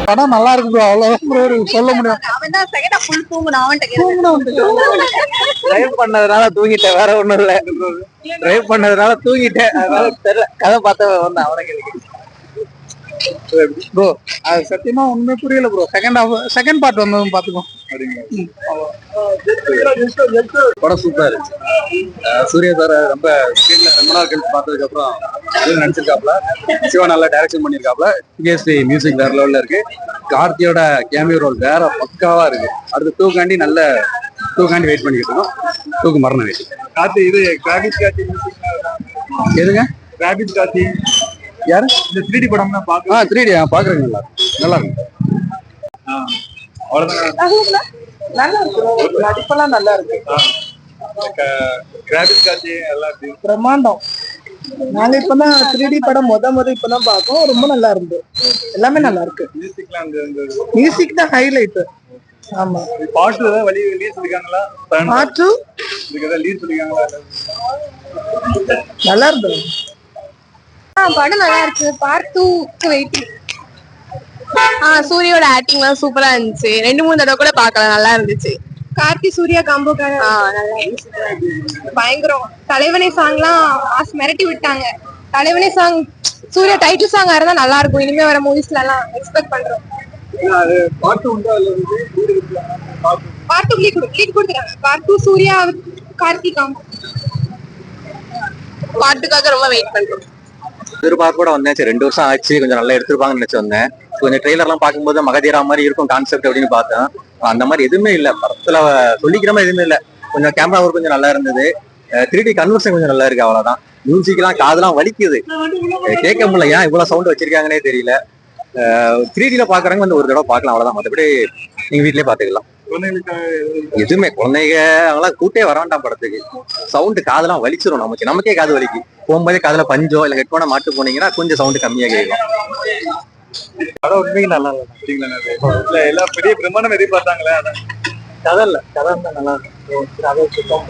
படம் நல்லா இருக்கு ப்ரோ, அவ்வளவுதான் ப்ரோ சொல்ல முடியும். டிரைவ் பண்ணதுனால தூங்கிட்டேன், வேற ஒண்ணும் இல்ல. டிரைவ் பண்ணதுனால தூங்கிட்டேன், அதனால தெரியல. கதை பார்த்த வந்தேன் அவனுக்கு ப்ரோ. அது சத்தியமா ஒண்ணுமே புரியல ப்ரோ. செகண்ட் பார்ட் வந்ததும் பாத்துக்கோ. படம் சூப்பரா இருக்கு. சூர்யா சார் ரொம்ப ஸ்கிரீன்ல ரொம்ப நாள் கழிச்சு பார்த்ததுக்கு அப்புறம் நடிச்சிருக்காப்ல. சிவா நல்லா டைரக்ஷன் பண்ணிருக்காப்ல. பிஎஸ்பி மியூசிக் வேற லெவல்ல இருக்கு. கார்த்தியோட கேமியோ ரோல் வேற பக்காவா இருக்கு. அடுத்து டூக்காண்டி நல்ல டூக்காண்டி வெயிட் பண்ணிக்கிட்டு இருக்கோம். டூக்கு மரணம் வெயிட். கார்த்தி இது கிராபிக்ஸ் கார்த்தி எதுங்க கிராபிக்ஸ் கார்த்தி யாரு? இந்த 3D படம் தான் பாக்க 3D பாக்குறேங்க. நல்லா இருக்கு. நல்லா இருக்கு. நடிப்பெல்லாம் நல்லா இருக்கு. கிராபிக்ஸ் காட்சி எல்லாம் பிரம்மாண்டம். நாங்க இப்பதான் 3D படம் முத இப்பதான் பாக்கோம். ரொம்ப நல்லா இருந்து. எல்லாமே நல்லா இருக்கு. மியூசிக் தான் ஹைலைட். ஆமா. பாட்டு தான் வழி ரிலீஸ் இருக்காங்களா? பாட்டு இதுக்கு ரிலீஸ் இருக்காங்களா? நல்லா இருக்கு. படம் நல்லா இருக்கு. Part 2 waiting. சூரியோட ஆக்டிங்லாம் சூப்பரா இருந்துச்சு. 2-3 தடவை கூட பார்க்கலாம், நல்லா இருந்துச்சு. கார்த்தி சூர்யா காம்போ பயங்கரம். தலைவனே சாங்லாம் மிரட்டி விட்டாங்க. தலைவனே சாங் சூர்யா டைட்டில் சாங்கா இருந்தா நல்லா இருக்கும். இனிமே வர மூவிஸ்ல எல்லாம் எக்ஸ்பெக்ட் பண்றோம். பார்ட் 2 லீட் கொடுத்துறாங்க. Part 2 Suriya Karthi combo. பாட்டுக்காக ரொம்ப வெயிட் பண்றோம். எதிர்பார்ப்போட வந்தேன். சரி 2 வருஷம் ஆச்சு, கொஞ்சம் நல்லா எடுத்திருப்பாங்கன்னு நினைச்சு வந்தேன். கொஞ்சம் ட்ரெய்லர் எல்லாம் பார்க்கும்போது மகதீரா மாதிரி இருக்கும் கான்செப்ட் அப்படின்னு பார்த்தேன். அந்த மாதிரி எதுவுமே இல்ல. படத்துல சொல்லிக்கிற மாதிரி எதுவுமே இல்ல. கொஞ்சம் கேமரா ஒர்க் கொஞ்சம் நல்லா இருந்தது. 3D கன்வர்ஷன் கொஞ்சம் நல்லா இருக்கு, அவ்வளவுதான். மியூசிக் எல்லாம் காதெல்லாம் வலிக்குது, கேட்க முடியல. ஏன் இவ்வளவு சவுண்ட் வச்சிருக்காங்கன்னே தெரியல. 3Dல பாக்குறவங்க வந்து ஒரு தடவை பார்க்கலாம், அவ்வளவுதான். மற்றபடி நீங்க வீட்லயே பாத்துக்கலாம். எதுவுமே குழந்தைங்க அவங்களாம் கூட்டே வராண்டாம் படத்துக்கு. சவுண்ட் காதெல்லாம் வலிச்சிரும். நமக்கே காது வலிக்கு. போகும்போதே காதுல பஞ்சோ இல்ல ஹெட்போனை மாட்டு போனீங்கன்னா கொஞ்சம் சவுண்ட் கம்மியா கேட்கும். படம் உண்மைக்கு நல்லா இல்ல. எல்லாம் பெரிய பிரம்மாண்டம் எதிர்பார்த்தாங்களே, அதான் கதை இல்ல. கதை நல்லா இருக்கும்.